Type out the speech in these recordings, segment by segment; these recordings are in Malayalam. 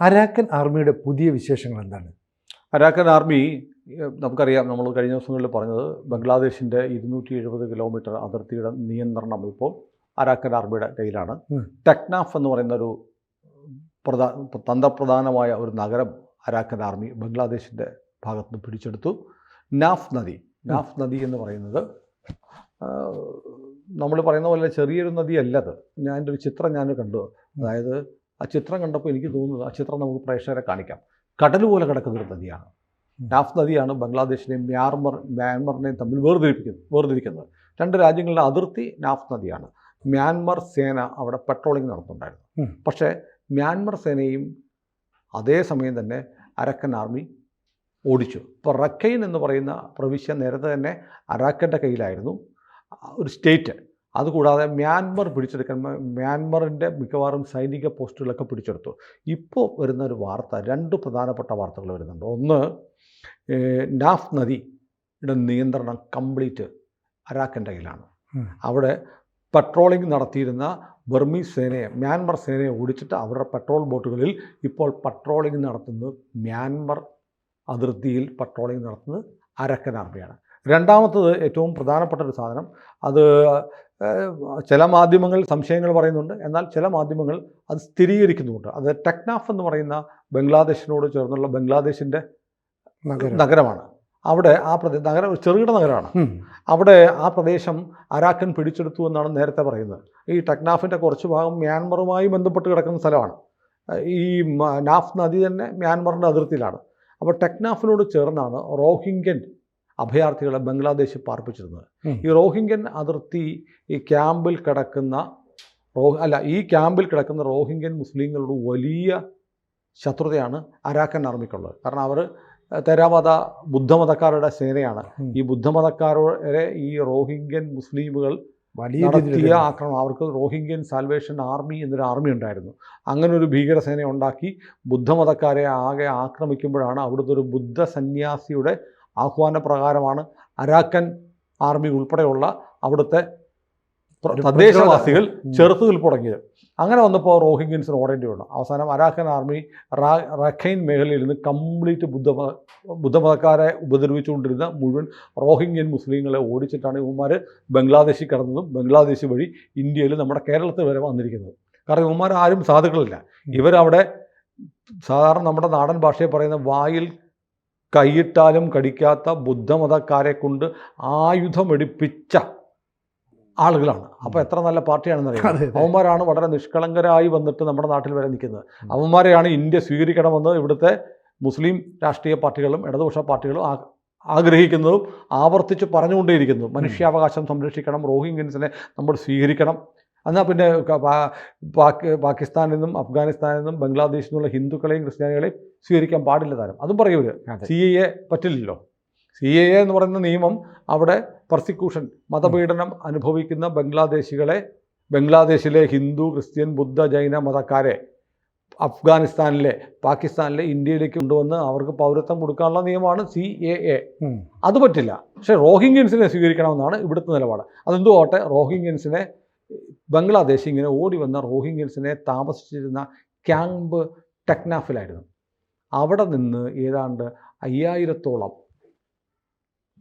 അരാക്കൻ ആർമിയുടെ പുതിയ വിശേഷങ്ങൾ എന്താണ്? അരാക്കൻ ആർമി നമുക്കറിയാം, നമ്മൾ കഴിഞ്ഞ ദിവസങ്ങളിൽ പറഞ്ഞത് ബംഗ്ലാദേശിൻ്റെ 270 കിലോമീറ്റർ അതിർത്തിയുടെ നിയന്ത്രണം ഇപ്പോൾ അരാക്കൻ ആർമിയുടെ കയ്യിലാണ്. ടെക്നാഫ് എന്ന് പറയുന്നൊരു തന്ത്രപ്രധാനമായ ഒരു നഗരം അരാക്കൻ ആർമി ബംഗ്ലാദേശിൻ്റെ ഭാഗത്ത് നിന്ന് പിടിച്ചെടുത്തു. നാഫ് നദി എന്ന് പറയുന്നത് നമ്മൾ പറയുന്ന പോലെ ചെറിയൊരു നദിയല്ലത്. എൻ്റെ ഒരു ചിത്രം ഞാൻ കണ്ടു. അതായത് ആ ചിത്രം കണ്ടപ്പോൾ എനിക്ക് തോന്നുന്നത്, ആ ചിത്രം നമുക്ക് പ്രേക്ഷകരെ കാണിക്കാം, കടൽ പോലെ കിടക്കുന്നൊരു നദിയാണ്. നാഫ് നദിയാണ് ബംഗ്ലാദേശിനെയും മ്യാൻമറിനെയും തമ്മിൽ വേർതിരിക്കുന്നത്. രണ്ട് രാജ്യങ്ങളുടെ അതിർത്തി നാഫ് നദിയാണ്. മ്യാൻമർ സേന അവിടെ പെട്രോളിംഗ് നടത്തുന്നുണ്ടായിരുന്നു. പക്ഷേ മ്യാൻമർ സേനയും അതേ സമയം തന്നെ അരാക്കൻ ആർമി ഓടിച്ചു. ഇപ്പോൾ റഖൈൻ എന്ന് പറയുന്ന പ്രവിശ്യ നേരത്തെ തന്നെ അരാക്കൻ്റെ കയ്യിലായിരുന്നു, ഒരു സ്റ്റേറ്റ്. അതുകൂടാതെ മ്യാൻമർ പിടിച്ചെടുക്കാൻ മ്യാൻമറിൻ്റെ മിക്കവാറും സൈനിക പോസ്റ്റുകളൊക്കെ പിടിച്ചെടുത്തു. ഇപ്പോൾ വരുന്ന ഒരു വാർത്ത, രണ്ട് പ്രധാനപ്പെട്ട വാർത്തകൾ വരുന്നുണ്ട്. ഒന്ന്, നാഫ് നദിയുടെ നിയന്ത്രണം കംപ്ലീറ്റ് അരാക്കൻ്റെ കയ്യിലാണ്. അവിടെ പട്രോളിംഗ് നടത്തിയിരുന്ന ബർമീസ് സേനയെ, മ്യാൻമർ സേനയെ ഓടിച്ചിട്ട് അവരുടെ പെട്രോൾ ബോട്ടുകളിൽ ഇപ്പോൾ പട്രോളിംഗ് നടത്തുന്നത്, മ്യാൻമർ അതിർത്തിയിൽ പട്രോളിംഗ് നടത്തുന്നത് അരാക്കൻ ആർമിയാണ്. രണ്ടാമത്തത്, ഏറ്റവും പ്രധാനപ്പെട്ട ഒരു സാധനം, അത് ചില മാധ്യമങ്ങൾ സംശയങ്ങൾ പറയുന്നുണ്ട്, എന്നാൽ ചില മാധ്യമങ്ങൾ അത് സ്ഥിരീകരിക്കുന്നുമുണ്ട്. അത് ടെക്നാഫ് എന്ന് പറയുന്ന ബംഗ്ലാദേശിനോട് ചേർന്നുള്ള ബംഗ്ലാദേശിൻ്റെ നഗരമാണ്. അവിടെ ആ നഗരം ചെറുകിട നഗരമാണ്. അവിടെ ആ പ്രദേശം അരാക്കൻ പിടിച്ചെടുത്തു എന്നാണ് നേരത്തെ പറയുന്നത്. ഈ ടെക്നാഫിൻ്റെ കുറച്ച് ഭാഗം മ്യാൻമറുമായി ബന്ധപ്പെട്ട് കിടക്കുന്ന സ്ഥലമാണ്. ഈ നാഫ് നദി തന്നെ മ്യാൻമറിൻ്റെ അതിർത്തിയിലാണ്. അപ്പോൾ ടെക്നാഫിനോട് ചേർന്നാണ് റോഹിംഗ്യൻ അഭയാർത്ഥികളെ ബംഗ്ലാദേശിൽ പാർപ്പിച്ചിരുന്നത്. ഈ റോഹിംഗ്യൻ അതിർത്തി ഈ ക്യാമ്പിൽ കിടക്കുന്ന റോഹിംഗ്യൻ മുസ്ലിങ്ങളുടെ വലിയ ശത്രുതയാണ് അരാക്കൻ ആർമിക്കുള്ളത്. കാരണം അവർ തെരാമത ബുദ്ധമതക്കാരുടെ സേനയാണ്. ഈ ബുദ്ധമതക്കാരെ ഈ റോഹിംഗ്യൻ മുസ്ലിമുകൾ നടത്തിയ ആക്രമണം, അവർക്ക് റോഹിംഗ്യൻ സാൽവേഷൻ ആർമി എന്നൊരു ആർമി ഉണ്ടായിരുന്നു. അങ്ങനെ ഒരു ഭീകരസേന ഉണ്ടാക്കി ബുദ്ധമതക്കാരെ ആകെ ആക്രമിക്കുമ്പോഴാണ് അവിടുത്തെ ഒരു ബുദ്ധ സന്യാസിയുടെ ആഹ്വാനപ്രകാരമാണ് അരാക്കൻ ആർമി ഉൾപ്പെടെയുള്ള അവിടുത്തെ തദ്ദേശവാസികൾ ചെറുത്തുനിൽപ്പ് തുടങ്ങിയത്. അങ്ങനെ വന്നപ്പോൾ റോഹിംഗ്യൻസിന് ഓടേണ്ടി വന്നു. അവസാനം അരാക്കൻ ആർമി റഖൈൻ മേഖലയിൽ നിന്ന് കംപ്ലീറ്റ് ബുദ്ധമതക്കാരെ ഉപദ്രവിച്ചുകൊണ്ടിരുന്ന മുഴുവൻ റോഹിംഗ്യൻ മുസ്ലിങ്ങളെ ഓടിച്ചിട്ടാണ് ഇവന്മാർ ബംഗ്ലാദേശിൽ കടന്നതും ബംഗ്ലാദേശ് വഴി ഇന്ത്യയിൽ നമ്മുടെ കേരളത്തിൽ വരെ വന്നിരിക്കുന്നത്. കാരണം ഇവന്മാർ ആരും സാധുക്കളില്ല. ഇവരവിടെ സാധാരണ നമ്മുടെ നാടൻ ഭാഷയിൽ പറയുന്ന വായിൽ കൈയിട്ടാലും കടിക്കാത്ത ബുദ്ധമതക്കാരെ കൊണ്ട് ആയുധമെടുപ്പിച്ച ആളുകളാണ്. അപ്പോൾ എത്ര നല്ല പാർട്ടിയാണെന്ന് അറിയാം. അവന്മാരാണ് വളരെ നിഷ്കളങ്കരായി വന്നിട്ട് നമ്മുടെ നാട്ടിൽ വരെ നിൽക്കുന്നത്. അവന്മാരെയാണ് ഇന്ത്യ സ്വീകരിക്കണമെന്ന് ഇവിടുത്തെ മുസ്ലിം രാഷ്ട്രീയ പാർട്ടികളും ഇടതുപക്ഷ പാർട്ടികളും ആഗ്രഹിക്കുന്നതും ആവർത്തിച്ച് പറഞ്ഞുകൊണ്ടേയിരിക്കുന്നു. മനുഷ്യാവകാശം സംരക്ഷിക്കണം, റോഹിംഗ്യൻസിനെ നമ്മൾ സ്വീകരിക്കണം. എന്നാൽ പിന്നെ പാകിസ്ഥാനിൽ നിന്നും അഫ്ഗാനിസ്ഥാനിൽ നിന്നും ബംഗ്ലാദേശിൽ നിന്നുള്ള ഹിന്ദുക്കളെയും ക്രിസ്ത്യാനികളെയും സ്വീകരിക്കാൻ പാടില്ല താനും. അതും പറയൂര്. CAA പറ്റില്ലല്ലോ. CAA എന്ന് പറയുന്ന നിയമം അവിടെ പെർസിക്യൂഷൻ, മതപീഡനം അനുഭവിക്കുന്ന ബംഗ്ലാദേശിലെ ഹിന്ദു, ക്രിസ്ത്യൻ, ബുദ്ധ, ജൈന മതക്കാരെ അഫ്ഗാനിസ്ഥാനിലെ, പാകിസ്ഥാനിലെ, ഇന്ത്യയിലേക്ക് കൊണ്ടുവന്ന് അവർക്ക് പൗരത്വം കൊടുക്കാനുള്ള നിയമമാണ് CAA. അത് പറ്റില്ല. പക്ഷേ റോഹിംഗ്യൻസിനെ സ്വീകരിക്കണമെന്നാണ് ഇവിടുത്തെ നിലപാട്. അതെന്തോ ആട്ടെ, റോഹിംഗ്യൻസിനെ ബംഗ്ലാദേശ് ഇങ്ങനെ ഓടി വന്ന റോഹിംഗ്യൻസിനെ താമസിച്ചിരുന്ന ക്യാമ്പ് ടെക്നാഫിലായിരുന്നു. അവിടെ നിന്ന് ഏതാണ്ട് 5000-ഓളം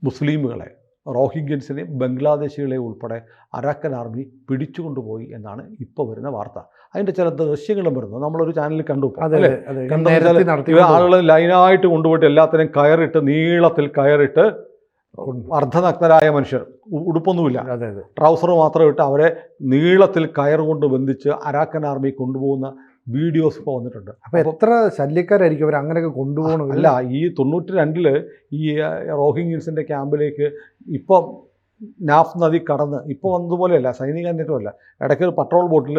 മുസ്ലിമുകളെ, റോഹിംഗ്യൻസിനെ, ബംഗ്ലാദേശികളെ ഉൾപ്പെടെ അരാക്കൻ ആർമി പിടിച്ചുകൊണ്ടുപോയി എന്നാണ് ഇപ്പോൾ വരുന്ന വാർത്ത. അതിൻ്റെ ചില ദൃശ്യങ്ങളും വരുന്നു. നമ്മളൊരു ചാനലിൽ കണ്ടു. ആളുകൾ ലൈനായിട്ട് കൊണ്ടുപോയിട്ട് എല്ലാത്തിനെയും കയറിട്ട്, നീളത്തിൽ കയറിട്ട്, അർദ്ധനഗ്നരായ മനുഷ്യർ, ഉടുപ്പൊന്നുമില്ല, ട്രൗസർ മാത്രം ഇട്ട് അവരെ നീളത്തിൽ കയറുകൊണ്ട് ബന്ധിച്ച് അരാക്കൻ ആർമി കൊണ്ടുപോകുന്ന വീഡിയോസ് ഇപ്പോൾ വന്നിട്ടുണ്ട്. അപ്പോൾ എത്ര ശല്യക്കാരായിരിക്കും അവർ അങ്ങനെയൊക്കെ കൊണ്ടുപോകണം? അല്ല, ഈ 92 ഈ റോഹിംഗ്യൻസിൻ്റെ ക്യാമ്പിലേക്ക് ഇപ്പം നാഫ് നദി കടന്ന് ഇപ്പോൾ വന്നതുപോലെയല്ല, സൈനിക അന്വേഷണമല്ല, ഇടയ്ക്ക് ഒരു പട്രോൾ ബോട്ടിൽ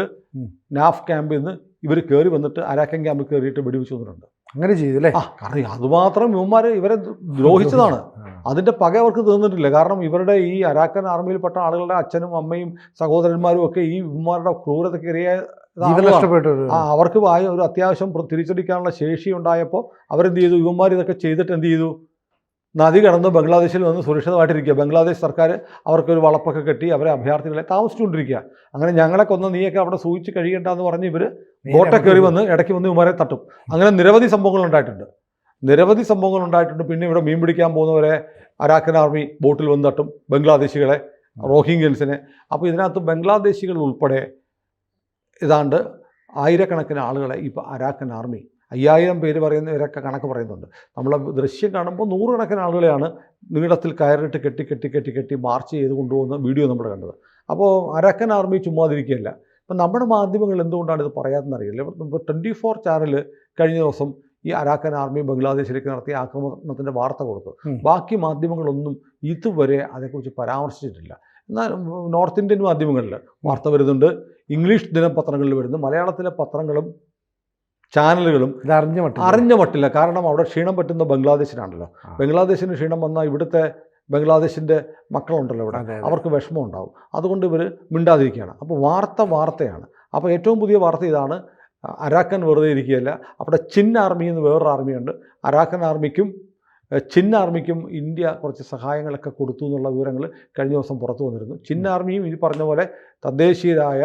നാഫ് ക്യാമ്പിൽ നിന്ന് ഇവർ കയറി വന്നിട്ട് അരാക്കൻ ക്യാമ്പിൽ കയറിയിട്ട് വെടിവെച്ച് വന്നിട്ടുണ്ട്. അങ്ങനെ ചെയ്തല്ലേ? കാരണം അതുമാത്രം ഇവരെ ദ്രോഹിച്ചതാണ്. അതിൻ്റെ പക അവർക്ക് തീർന്നിട്ടില്ല. കാരണം ഇവരുടെ ഈ അരാക്കൻ ആർമിയിൽപ്പെട്ട ആളുകളുടെ അച്ഛനും അമ്മയും സഹോദരന്മാരും ഒക്കെ ഈ ഇവന്മാരുടെ ക്രൂരതയ്ക്കെതിരെ അവർക്ക് ഒരു അത്യാവശ്യം തിരിച്ചടിക്കാനുള്ള ശേഷി ഉണ്ടായപ്പോൾ അവരെന്ത് ചെയ്തു? ഇവന്മാർ ഇതൊക്കെ ചെയ്തിട്ട് എന്ത് ചെയ്തു? നദി കടന്ന് ബംഗ്ലാദേശിൽ വന്ന് സുരക്ഷിതമായിട്ടിരിക്കുക. ബംഗ്ലാദേശ് സർക്കാർ അവർക്കൊരു വളപ്പൊക്കെ കെട്ടി അവരെ അഭയാർത്ഥികളെ താമസിച്ചുകൊണ്ടിരിക്കുക. അങ്ങനെ ഞങ്ങളെ കൊന്ന നീയൊക്കെ അവിടെ സൂചിച്ച് കഴിയണ്ട എന്ന് പറഞ്ഞ് ഇവർ ബോട്ടെ കയറി വന്ന് ഇടയ്ക്ക് വന്ന് ഇവരെ തട്ടും. അങ്ങനെ നിരവധി സംഭവങ്ങൾ ഉണ്ടായിട്ടുണ്ട്. പിന്നെ ഇവിടെ മീൻ പിടിക്കാൻ പോകുന്നവരെ അരാക്കൻ ആർമി ബോട്ടിൽ വന്ന് തട്ടും, ബംഗ്ലാദേശികളെ, റോഹിംഗ്യൻസിനെ. അപ്പോൾ ഇതിനകത്ത് ബംഗ്ലാദേശികൾ ഉൾപ്പെടെ ഏതാണ്ട് ആയിരക്കണക്കിന് ആളുകളെ ഇപ്പോൾ അരാക്കൻ ആർമി 5000 പേര് പറയുന്നവരൊക്കെ കണക്ക് പറയുന്നുണ്ട്. നമ്മൾ ദൃശ്യം കാണുമ്പോൾ 100 കണക്കിന് ആളുകളെയാണ് നീളത്തിൽ കയറിട്ട് കെട്ടി മാർച്ച് ചെയ്ത് കൊണ്ടുപോകുന്ന വീഡിയോ നമ്മൾ കണ്ടത്. അപ്പോൾ അരാക്കൻ ആർമി ചുമ്മാതിരിക്കുകയല്ല. ഇപ്പം നമ്മുടെ മാധ്യമങ്ങൾ എന്തുകൊണ്ടാണ് ഇത് പറയാമെന്ന് അറിയില്ല. ഇപ്പോൾ 24 ചാനൽ കഴിഞ്ഞ ദിവസം ഈ അരാക്കൻ ആർമി ബംഗ്ലാദേശിലേക്ക് നടത്തിയ ആക്രമണത്തിൻ്റെ വാർത്ത കൊടുത്തു. ബാക്കി മാധ്യമങ്ങളൊന്നും ഇതുവരെ അതേക്കുറിച്ച് പരാമർശിച്ചിട്ടില്ല. എന്നാൽ നോർത്ത് ഇന്ത്യൻ മാധ്യമങ്ങളിൽ വാർത്ത വരുന്നുണ്ട്, ഇംഗ്ലീഷ് ദിനപത്രങ്ങളിൽ വരുന്നു, മലയാളത്തിലെ പത്രങ്ങളും ചാനലുകളും അറിഞ്ഞ മട്ടില്ല. കാരണം അവിടെ ക്ഷീണം പറ്റുന്ന ബംഗ്ലാദേശിനാണല്ലോ. ബംഗ്ലാദേശിന് ക്ഷീണം വന്നാൽ ഇവിടുത്തെ ബംഗ്ലാദേശിൻ്റെ മക്കളുണ്ടല്ലോ ഇവിടെ, അവർക്ക് വിഷമം ഉണ്ടാവും. അതുകൊണ്ട് ഇവർ മിണ്ടാതിരിക്കുകയാണ്. അപ്പോൾ വാർത്തയാണ്. അപ്പോൾ ഏറ്റവും പുതിയ വാർത്ത ഇതാണ്, അരാക്കൻ വെറുതെ ഇരിക്കുകയല്ല. അവിടെ ചിൻ ആർമി എന്ന് വേറൊരു ആർമിയുണ്ട്. അരാക്കൻ ആർമിക്കും ചിൻ ആർമിക്കും ഇന്ത്യ കുറച്ച് സഹായങ്ങളൊക്കെ കൊടുത്തു എന്നുള്ള വിവരങ്ങൾ കഴിഞ്ഞ ദിവസം പുറത്തു വന്നിരുന്നു. ചിൻ ആർമിയും ഈ പറഞ്ഞ പോലെ തദ്ദേശീയരായ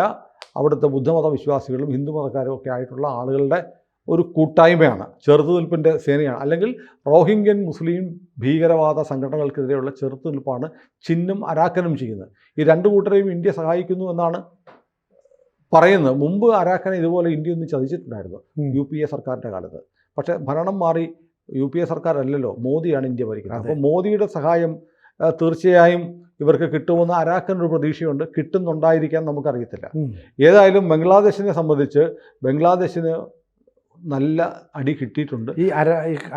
അവിടുത്തെ ബുദ്ധമത വിശ്വാസികളും ഹിന്ദുമതക്കാരും ഒക്കെ ആയിട്ടുള്ള ആളുകളുടെ ഒരു കൂട്ടായ്മയാണ്, ചെറുത്തുനിൽപ്പിൻ്റെ സേനയാണ്. അല്ലെങ്കിൽ റോഹിംഗ്യൻ മുസ്ലിം ഭീകരവാദ സംഘടനകൾക്കെതിരെയുള്ള ചെറുത്തുനിൽപ്പാണ് ചിന്നും അരാക്കനും ചെയ്യുന്നത്. ഈ രണ്ട് കൂട്ടരെയും ഇന്ത്യ സഹായിക്കുന്നു എന്നാണ് പറയുന്നത്. മുമ്പ് അരാക്കനെ ഇതുപോലെ ഇന്ത്യ ഒന്ന് ചതിച്ചിട്ടുണ്ടായിരുന്നു UPA സർക്കാരിൻ്റെ കാലത്ത്. പക്ഷേ ഭരണം മാറി UPA സർക്കാരല്ലല്ലോ, മോദിയാണ് ഇന്ത്യ ഭരിക്കുന്നത്. അപ്പോൾ മോദിയുടെ സഹായം തീർച്ചയായും ഇവർക്ക് കിട്ടുമെന്ന് അരാക്കനൊരു പ്രതീക്ഷയുണ്ട്. കിട്ടുന്നുണ്ടായിരിക്കാൻ നമുക്കറിയത്തില്ല. ഏതായാലും ബംഗ്ലാദേശിനെ സംബന്ധിച്ച് ബംഗ്ലാദേശിന് നല്ല അടി കിട്ടിയിട്ടുണ്ട്. ഈ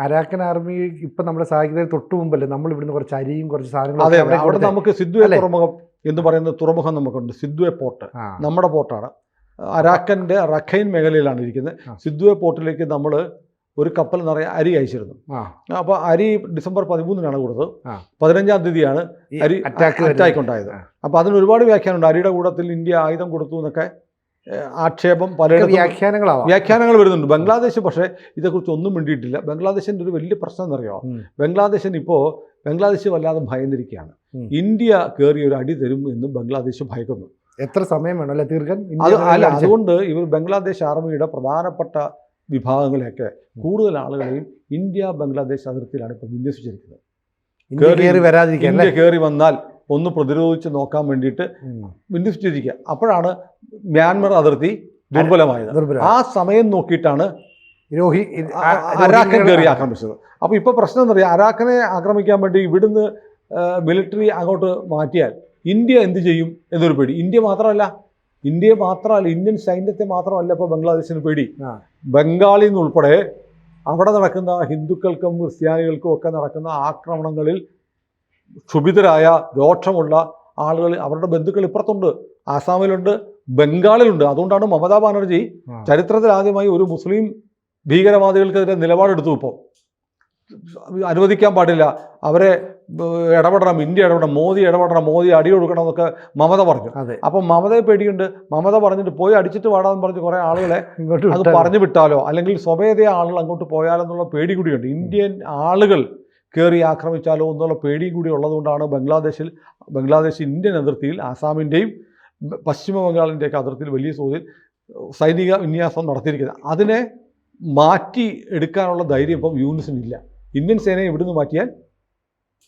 അരാക്കൻ ആർമി ഇപ്പം നമ്മളെ സഹായിക്കുന്നതിന് തൊട്ട് മുമ്പല്ലേ നമ്മൾ ഇവിടുന്ന് കുറച്ച് അരിയും കുറച്ച് സാധനങ്ങളും. അതെ, അവിടെ നമുക്ക് സിദ്വേ തുറമുഖം എന്ന് പറയുന്ന തുറമുഖം നമുക്കുണ്ട്. സിദ്വേ പോർട്ട് നമ്മുടെ പോർട്ടാണ്. അരാക്കൻ്റെ റഖൈൻ മേഖലയിലാണ് ഇരിക്കുന്നത്. സിദ്വേ പോർട്ടിലേക്ക് നമ്മൾ ഒരു കപ്പൽ നിറയെ അരി അയച്ചിരുന്നു. അപ്പോൾ അരി ഡിസംബർ 13-നാണ് കൊടുത്തത്. 15-ാം തീയതിയാണ് അരി അറ്റാക്ക് ഉണ്ടായത്. അപ്പോൾ അതിന് ഒരുപാട് വ്യാഖ്യാനമുണ്ട്. അരിയുടെ കൂട്ടത്തിൽ ഇന്ത്യ ആയുധം കൊടുത്തു എന്നൊക്കെ ആക്ഷേപം പലയിടത്തും വ്യാഖ്യാനങ്ങൾ വരുന്നുണ്ട്. ബംഗ്ലാദേശ് പക്ഷേ ഇതേക്കുറിച്ച് ഒന്നും മിണ്ടിയിട്ടില്ല. ബംഗ്ലാദേശിൻ്റെ ഒരു വലിയ പ്രശ്നം എന്നറിയാമോ? ബംഗ്ലാദേശ് വല്ലാതെ ഭയന്നിരിക്കുകയാണ്. ഇന്ത്യ കയറി ഒരു അടി തരും എന്ന് ബംഗ്ലാദേശ് ഭയക്കുന്നു. എത്ര സമയം വേണം അല്ലെ തീർക്കാൻ? അതുകൊണ്ട് ഇവർ ബംഗ്ലാദേശ് ആർമിയുടെ പ്രധാനപ്പെട്ട വിഭാഗങ്ങളെയൊക്കെ കൂടുതൽ ആളുകളെയും ഇന്ത്യ ബംഗ്ലാദേശ് അതിർത്തിയിലാണ് ഇപ്പോൾ വിന്യസിച്ചിരിക്കുന്നത്. ഇന്ത്യ കയറി വന്നാൽ ഒന്ന് പ്രതിരോധിച്ച് നോക്കാൻ വേണ്ടിയിട്ട് വിന്യസിച്ചിരിക്കുക. അപ്പോഴാണ് മ്യാൻമർ അതിർത്തി ദുർബലമായത്. ആ സമയം നോക്കിയിട്ടാണ് അരാക്കൻ കയറി ആക്രമിച്ചത്. അപ്പോൾ ഇപ്പോൾ പ്രശ്നം എന്താ പറയുക, അരാക്കനെ ആക്രമിക്കാൻ വേണ്ടി ഇവിടുന്ന് മിലിറ്ററി അങ്ങോട്ട് മാറ്റിയാൽ ഇന്ത്യ എന്ത് ചെയ്യും എന്നൊരു പേടി. ഇന്ത്യയെ മാത്രമല്ല ഇന്ത്യൻ സൈന്യത്തെ മാത്രമല്ല ഇപ്പോൾ ബംഗ്ലാദേശിന് പേടി. ബംഗാളിൽ നിന്നുൾപ്പെടെ അവിടെ നടക്കുന്ന ഹിന്ദുക്കൾക്കും ക്രിസ്ത്യാനികൾക്കും ഒക്കെ നടക്കുന്ന ആക്രമണങ്ങളിൽ ക്ഷുഭിതരായ രോക്ഷമുള്ള ആളുകൾ, അവരുടെ ബന്ധുക്കൾ ഇപ്പുറത്തുണ്ട്. ആസാമിലുണ്ട്, ബംഗാളിലുണ്ട്. അതുകൊണ്ടാണ് മമതാ ബാനർജി ചരിത്രത്തിൽ ആദ്യമായി ഒരു മുസ്ലിം ഭീകരവാദികൾക്കെതിരെ നിലപാടെടുത്തു. ഇപ്പോൾ അനുവദിക്കാൻ പാടില്ല, അവരെ ഇടപെടണം, ഇന്ത്യ ഇടപെടണം, മോദി ഇടപെടണം, മോദി അടി കൊടുക്കണം എന്നൊക്കെ മമത പറഞ്ഞു. അപ്പം മമതയെ പേടിയുണ്ട്. മമത പറഞ്ഞിട്ട് പോയി അടിച്ചിട്ട് വാടാന്ന് പറഞ്ഞ് കുറേ ആളുകളെ അത് പറഞ്ഞു വിട്ടാലോ അല്ലെങ്കിൽ സ്വമേധയാ ആളുകൾ അങ്ങോട്ട് പോയാലോ എന്നുള്ള പേടി കൂടിയുണ്ട്. ഇന്ത്യൻ ആളുകൾ കയറി ആക്രമിച്ചാലോ എന്നുള്ള പേടിയും കൂടി ഉള്ളതുകൊണ്ടാണ് ബംഗ്ലാദേശ് ഇന്ത്യൻ അതിർത്തിയിൽ ആസാമിൻ്റെയും പശ്ചിമ ബംഗാളിൻ്റെയൊക്കെ അതിർത്തിയിൽ വലിയ തോതിൽ സൈനിക വിന്യാസം നടത്തിയിരിക്കുന്നത്. അതിനെ മാറ്റി എടുക്കാനുള്ള ധൈര്യം ഇപ്പം യൂനിസിനില്ല. ഇന്ത്യൻ സേനയെ ഇവിടുന്ന് മാറ്റിയാൽ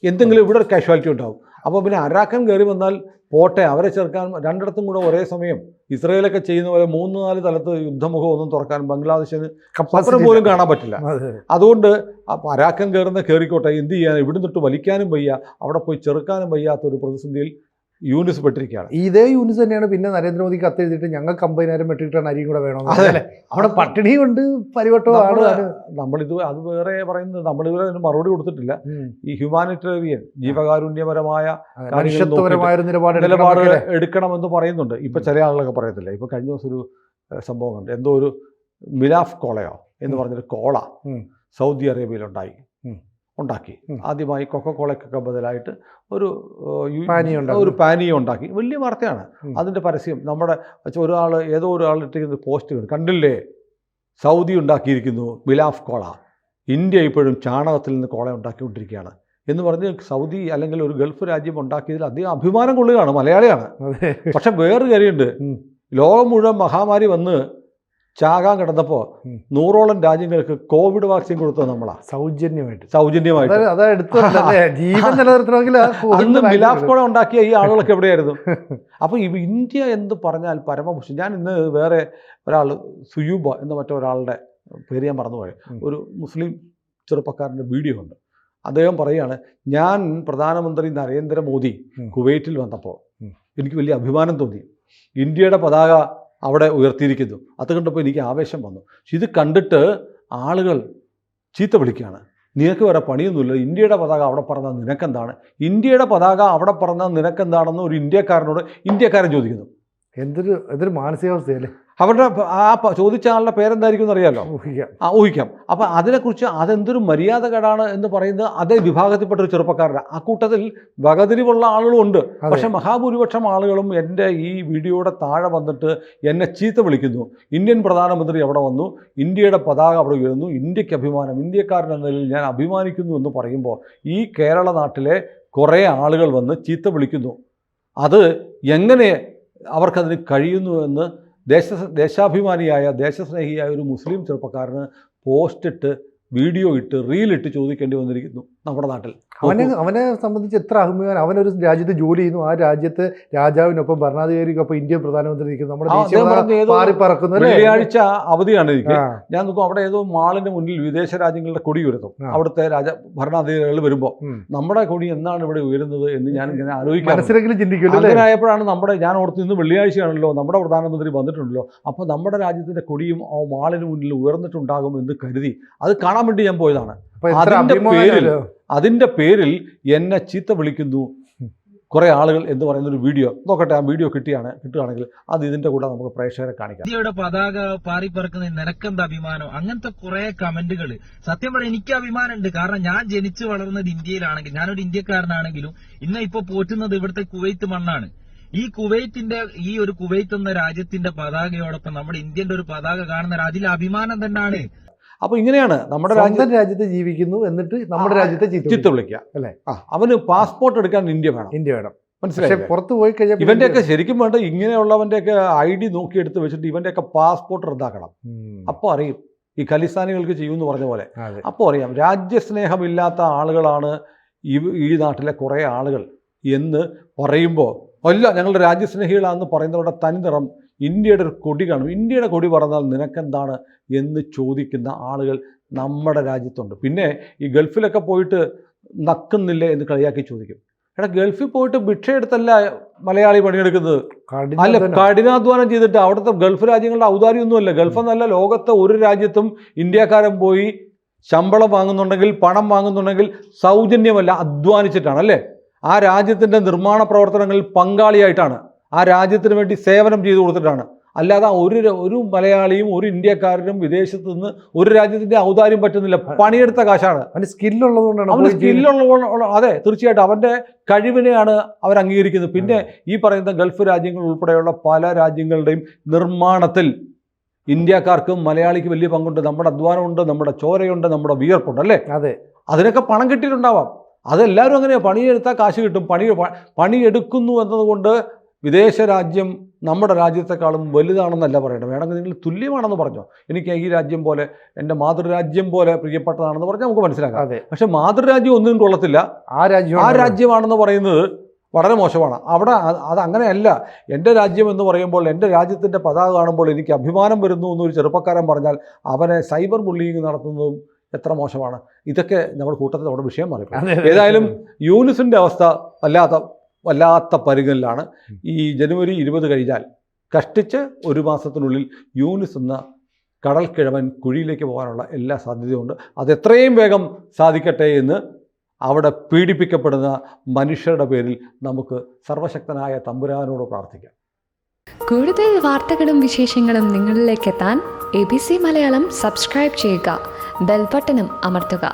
എന്തെങ്കിലും ഇവിടെ ഒരു കാഷ്വാലിറ്റി ഉണ്ടാവും. അപ്പോൾ പിന്നെ അരാക്കൻ കയറി വന്നാൽ പോട്ടെ, അവരെ ചേർക്കാൻ രണ്ടിടത്തും കൂടെ ഒരേ സമയം ഇസ്രയേലൊക്കെ ചെയ്യുന്ന പോലെ 3-4 തലത്ത് യുദ്ധമുഖം ഒന്നും തുറക്കാൻ ബംഗ്ലാദേശിന് കപ്പൽ പോലും കാണാൻ പറ്റില്ല. അതുകൊണ്ട് അരാക്കൻ കയറിക്കോട്ടെ, എന്ത് ചെയ്യാൻ, ഇവിടുന്നിട്ട് വലിക്കാനും വയ്യ, അവിടെ പോയി ചെറുക്കാനും വയ്യാത്തൊരു പ്രതിസന്ധിയിൽ യൂനിസ് പെട്ടിരിക്കുകയാണ്. ഇതേ യൂനിസ് തന്നെയാണ് പിന്നെ നരേന്ദ്രമോദിക്ക് കത്തെഴുതിയിട്ട് ഞങ്ങൾക്ക് 50,000 മെട്രിക് ടൺ അരിയും കൂടെ വേണം. അവിടെ പട്ടിണി കൊണ്ട് പരിവട്ടമാണ്. നമ്മളിത് അത് വേറെ പറയുന്നത്, നമ്മളിതുവരെ അതിന് മറുപടി കൊടുത്തിട്ടില്ല. ഈ ഹ്യൂമാനിറ്റേറിയൻ ജീവകാരുണ്യപരമായ നിലപാട് എടുക്കണമെന്ന് പറയുന്നുണ്ട്. ഇപ്പം ചില ആളുകളൊക്കെ പറയത്തില്ല. ഇപ്പം കഴിഞ്ഞ ദിവസം ഒരു സംഭവം ഉണ്ട്, എന്തോ ഒരു മിലാഫ് കോളയോ എന്ന് പറഞ്ഞൊരു കോള സൗദി അറേബ്യയിലുണ്ടാക്കി. ആദ്യമായി കൊക്കക്കോളയ്ക്കൊക്കെ ബദലായിട്ട് ഒരു പാനീയം ഉണ്ടാക്കി. വലിയ വാർത്തയാണ് അതിൻ്റെ പരസ്യം. നമ്മുടെ ഏതോ ഒരാൾ ഇട്ടിരിക്കുന്ന പോസ്റ്റ് കണ്ടില്ലേ, സൗദി ഉണ്ടാക്കിയിരിക്കുന്നു മിലാഫ് കോള, ഇന്ത്യ ഇപ്പോഴും ചാണകത്തിൽ നിന്ന് കോള ഉണ്ടാക്കിക്കൊണ്ടിരിക്കുകയാണ് എന്ന് പറഞ്ഞ് സൗദി അല്ലെങ്കിൽ ഒരു ഗൾഫ് രാജ്യം ഉണ്ടാക്കിയതിൽ അദ്ദേഹം അഭിമാനം കൊള്ളുകയാണ്, മലയാളിയാണ്. പക്ഷെ വേറൊരു കാര്യമുണ്ട്, ലോകം മുഴുവൻ മഹാമാരി വന്ന് ചാകാൻ കിടന്നപ്പോൾ 100ഓളം രാജ്യങ്ങൾക്ക് കോവിഡ് വാക്സിൻ കൊടുത്തത് നമ്മളാണ്, സൗജന്യമായിട്ട്. ജീവൻ നിലനിർത്തണമെങ്കിൽ അന്ന് മിലാഫ്കോള ഉണ്ടാക്കിയ ഈ ആളുകളൊക്കെ എവിടെയായിരുന്നു? അപ്പോൾ ഇന്ത്യ എന്ന് പറഞ്ഞാൽ പരമഭൂഷൺ. ഞാൻ ഇന്ന് വേറെ ഒരാൾ സുയൂബ എന്ന മറ്റൊരാളുടെ പേര് ഞാൻ മറന്നുപോയി, ഒരു മുസ്ലിം ചെറുപ്പക്കാരൻ്റെ വീഡിയോ ഉണ്ട്. അദ്ദേഹം പറയുകയാണ്, ഞാൻ പ്രധാനമന്ത്രി നരേന്ദ്രമോദി കുവൈറ്റിൽ വന്നപ്പോൾ എനിക്ക് വലിയ അഭിമാനം തോന്നി, ഇന്ത്യയുടെ പതാക അവിടെ ഉയർത്തിയിരിക്കുന്നു. അത് കണ്ടപ്പോൾ എനിക്ക് ആവേശം വന്നു. പക്ഷെ ഇത് കണ്ടിട്ട് ആളുകൾ ചീത്ത വിളിക്കുകയാണ്, നിനക്ക് വേറെ പണിയൊന്നുമില്ല, ഇന്ത്യയുടെ പതാക അവിടെ പറഞ്ഞാൽ നിനക്കെന്താണ്, ഇന്ത്യയുടെ പതാക അവിടെ പറഞ്ഞാൽ നിനക്കെന്താണെന്ന് ഒരു ഇന്ത്യക്കാരൻ ചോദിക്കുന്നു. എന്തൊരു മാനസികാവസ്ഥയല്ലേ. അവരുടെ ആ ചോദിച്ച ആളുടെ പേരെന്തായിരിക്കും എന്നറിയാമല്ലോ, ഊഹിക്കാം. അപ്പം അതിനെക്കുറിച്ച് അതെന്തൊരു മര്യാദകേടാണ് എന്ന് പറയുന്നത് അതേ വിഭാഗത്തിൽപ്പെട്ട ഒരു ചെറുപ്പക്കാരനാണ്. ആ കൂട്ടത്തിൽ വകതിരിവുള്ള ആളുകളും ഉണ്ട്. പക്ഷെ മഹാഭൂരിപക്ഷം ആളുകളും എൻ്റെ ഈ വീഡിയോയുടെ താഴെ വന്നിട്ട് എന്നെ ചീത്ത വിളിക്കുന്നു. ഇന്ത്യൻ പ്രധാനമന്ത്രി അവിടെ വന്നു, ഇന്ത്യയുടെ പതാക അവിടെ ഉയരുന്നു, ഇന്ത്യക്ക് അഭിമാനം, ഇന്ത്യക്കാരൻ എന്ന നിലയിൽ ഞാൻ അഭിമാനിക്കുന്നു എന്ന് പറയുമ്പോൾ ഈ കേരള നാട്ടിലെ കുറേ ആളുകൾ വന്ന് ചീത്ത വിളിക്കുന്നു. അത് എങ്ങനെ അവർക്കതിന് കഴിയുന്നു എന്ന് ദേശാഭിമാനിയായ ദേശസ്നേഹിയായ ഒരു മുസ്ലിം ചെറുപ്പക്കാരന് പോസ്റ്റിട്ട്, വീഡിയോ ഇട്ട്, റീലിട്ട് ചോദിക്കേണ്ടി വന്നിരിക്കുന്നു നമ്മുടെ നാട്ടിൽ. അവനെ സംബന്ധിച്ച് എത്ര അഭിമാനം. അവനൊരു രാജ്യത്ത് ജോലി ചെയ്യുന്നു, ആ രാജ്യത്ത് രാജാവിനൊപ്പം ഭരണാധികാരിക്കൊപ്പം ഇന്ത്യൻ പ്രധാനമന്ത്രി നിൽക്കുന്നു, നമ്മുടെ വെള്ളിയാഴ്ച അവധിയാണ് എനിക്ക്. ഞാൻ നോക്കും, അവിടെ ഏതോ മാളിന്റെ മുന്നിൽ വിദേശ രാജ്യങ്ങളുടെ കൊടി ഉയർത്തും. അവിടുത്തെ ഭരണാധികാരികൾ വരുമ്പോൾ നമ്മുടെ കൊടി എന്നാണ് ഇവിടെ ഉയരുന്നത് എന്ന് ഞാൻ ഇങ്ങനെ ആലോചിക്കാം. അങ്ങനെ ആയപ്പോഴാണ് ഞാൻ ഓർത്ത് ഇന്ന് വെള്ളിയാഴ്ചയാണല്ലോ, നമ്മുടെ പ്രധാനമന്ത്രി വന്നിട്ടുണ്ടല്ലോ, അപ്പോൾ നമ്മുടെ രാജ്യത്തിന്റെ കൊടിയും ആ മാളിന് മുന്നിൽ ഉയർന്നിട്ടുണ്ടാകും എന്ന് കരുതി അത് കാണാൻ വേണ്ടി ഞാൻ പോയതാണ്. അതിന്റെ പേരിൽ എന്നെ ചീത്ത വിളിക്കുന്നു കുറെ ആളുകൾ എന്ന് പറയുന്നൊരു വീഡിയോ നോക്കട്ടെ. ആ വീഡിയോ കിട്ടുകയാണെങ്കിൽ അത് ഇതിന്റെ കൂടെ നമുക്ക് പ്രേക്ഷകരെ കാണിക്കാം. ഇന്ത്യയുടെ പതാക പാറിപ്പറക്കുന്ന നിനക്കെന്താ അഭിമാനം, അങ്ങനത്തെ കുറെ കമന്റുകൾ. സത്യം പറയാൻ എനിക്ക് അഭിമാനമുണ്ട്. കാരണം ഞാൻ ജനിച്ചു വളർന്നത് ഇന്ത്യയിലാണെങ്കിൽ, ഞാനൊരു ഇന്ത്യക്കാരനാണെങ്കിലും ഇന്ന് ഇപ്പൊ പോറ്റുന്നത് ഇവിടുത്തെ കുവൈത്ത് മണ്ണാണ്. ഈ ഒരു കുവൈത്ത് എന്ന രാജ്യത്തിന്റെ പതാകയോടൊപ്പം നമ്മുടെ ഇന്ത്യന്റെ ഒരു പതാക കാണുന്ന അതിൽ അഭിമാനം തന്നെയാണ്. അപ്പൊ ഇങ്ങനെയാണ് നമ്മുടെ രാജ്യത്ത് ജീവിക്കുന്നു, എന്നിട്ട് നമ്മുടെ രാജ്യത്തെ ചീത്ത വിളിക്കുക അല്ലേ. അവന് പാസ്പോർട്ട് എടുക്കാൻ ഇന്ത്യ വേണം. മനസ്സിലായി. പുറത്ത് പോയി കഴിഞ്ഞാൽ ഇവന്റെയൊക്കെ ശരിക്കും വേണ്ട ഇങ്ങനെയുള്ളവന്റെയൊക്കെ ID നോക്കിയെടുത്ത് വെച്ചിട്ട് ഇവന്റെയൊക്കെ പാസ്പോർട്ട് റദ്ദാക്കണം. അപ്പോൾ അറിയും ഈ ഖലിസ്ഥാനികൾക്ക് ചെയ്യുമെന്ന് പറഞ്ഞ പോലെ. അപ്പോൾ അറിയാം രാജ്യസ്നേഹമില്ലാത്ത ആളുകളാണ് ഈ നാട്ടിലെ കുറേ ആളുകൾ എന്ന് പറയുമ്പോൾ, അല്ല ഞങ്ങളുടെ രാജ്യസ്നേഹികളാണെന്ന് പറയുന്നവരുടെ തനിനിറം ഇന്ത്യയുടെ ഒരു കൊടി കാണും. ഇന്ത്യയുടെ കൊടി പറഞ്ഞാൽ നിനക്കെന്താണ് എന്ന് ചോദിക്കുന്ന ആളുകൾ നമ്മുടെ രാജ്യത്തുണ്ട്. പിന്നെ ഈ ഗൾഫിലൊക്കെ പോയിട്ട് നക്കുന്നില്ലേ എന്ന് കളിയാക്കി ചോദിക്കും. എടാ, ഗൾഫിൽ പോയിട്ട് ഭിക്ഷ എടുത്തല്ല മലയാളി പണിയെടുക്കുന്നത്, അല്ല കഠിനാധ്വാനം ചെയ്തിട്ട്. അവിടുത്തെ ഗൾഫ് രാജ്യങ്ങളുടെ ഔദാര്യമൊന്നുമല്ല. ഗൾഫ് എന്നല്ല, ലോകത്തെ ഒരു രാജ്യത്തും ഇന്ത്യക്കാരൻ പോയി ശമ്പളം വാങ്ങുന്നുണ്ടെങ്കിൽ, പണം വാങ്ങുന്നുണ്ടെങ്കിൽ സൗജന്യമല്ല, അധ്വാനിച്ചിട്ടാണ് അല്ലേ. ആ രാജ്യത്തിൻ്റെ നിർമ്മാണ പ്രവർത്തനങ്ങളിൽ പങ്കാളിയായിട്ടാണ്, ആ രാജ്യത്തിന് വേണ്ടി സേവനം ചെയ്തു കൊടുത്തിട്ടാണ്. അല്ലാതെ ഒരു മലയാളിയും ഒരു ഇന്ത്യക്കാരനും വിദേശത്ത് നിന്ന് ഒരു രാജ്യത്തിന്റെ ഔദാര്യം പറ്റുന്നില്ല. പണിയെടുത്ത കാശാണ്. അവന് സ്കില്ലുള്ളതുകൊണ്ടാണ്. അവന് സ്കില്ലുള്ള, അതെ തീർച്ചയായിട്ടും അവന്റെ കഴിവിനെയാണ് അവർ അംഗീകരിക്കുന്നത്. പിന്നെ ഈ പറയുന്ന ഗൾഫ് രാജ്യങ്ങൾ ഉൾപ്പെടെയുള്ള പല രാജ്യങ്ങളുടെയും നിർമ്മാണത്തിൽ ഇന്ത്യക്കാർക്കും മലയാളിക്ക് വലിയ പങ്കുണ്ട്. നമ്മുടെ അധ്വാനമുണ്ട്, നമ്മുടെ ചോരയുണ്ട്, നമ്മുടെ വിയർപ്പുണ്ട് അല്ലേ. അതെ, അതിനൊക്കെ പണം കിട്ടിയിട്ടുണ്ടാവാം. അതെല്ലാവരും അങ്ങനെയാണ്. പണിയെടുത്താൽ കാശ് കിട്ടും. പണിയെടുക്കുന്നു എന്നതുകൊണ്ട് വിദേശ രാജ്യം നമ്മുടെ രാജ്യത്തെക്കാളും വലുതാണെന്നല്ല പറയണം. വേണമെങ്കിൽ നിങ്ങൾ തുല്യമാണെന്ന് പറഞ്ഞോ, എനിക്ക് ഈ രാജ്യം പോലെ, എൻ്റെ മാതൃരാജ്യം പോലെ പ്രിയപ്പെട്ടതാണെന്ന് പറഞ്ഞാൽ നമുക്ക് മനസ്സിലാക്കാം. പക്ഷെ മാതൃരാജ്യം ഒന്നും കൊള്ളത്തില്ല. ആ രാജ്യമാണെന്ന് പറയുന്നത് വളരെ മോശമാണ്. അവിടെ അത് അങ്ങനെയല്ല. എൻ്റെ രാജ്യം എന്ന് പറയുമ്പോൾ, എൻ്റെ രാജ്യത്തിൻ്റെ പതാക കാണുമ്പോൾ എനിക്ക് അഭിമാനം വരുന്നു എന്നൊരു ചെറുപ്പക്കാരൻ പറഞ്ഞാൽ അവനെ സൈബർ ബുള്ളിയിങ് നടത്തുന്നതും എത്ര മോശമാണ്. ഇതൊക്കെ നമ്മുടെ കൂട്ടത്തിൽ നമ്മുടെ വിഷയം മാറി. ഏതായാലും യൂനിസിൻ്റെ അവസ്ഥ വല്ലാത്ത പരിഗണനയിലാണ്. ഈ ജനുവരി 20 കഴിഞ്ഞാൽ കഷ്ടിച്ച് ഒരു മാസത്തിനുള്ളിൽ യൂനിസ് എന്ന കടൽക്കിഴവൻ കുഴിയിലേക്ക് പോകാനുള്ള എല്ലാ സാധ്യതയുണ്ട്. അത് എത്രയും വേഗം സാധിക്കട്ടെ എന്ന് അവിടെ പീഡിപ്പിക്കപ്പെടുന്ന മനുഷ്യരുടെ പേരിൽ നമുക്ക് സർവശക്തനായ തമ്പുരാനോട് പ്രാർത്ഥിക്കാം. കൂടുതൽ വാർത്തകളും വിശേഷങ്ങളും നിങ്ങളിലേക്ക് എത്താൻ ABC മലയാളം സബ്സ്ക്രൈബ് ചെയ്യുക, ബെൽ ബട്ടണും അമർത്തുക.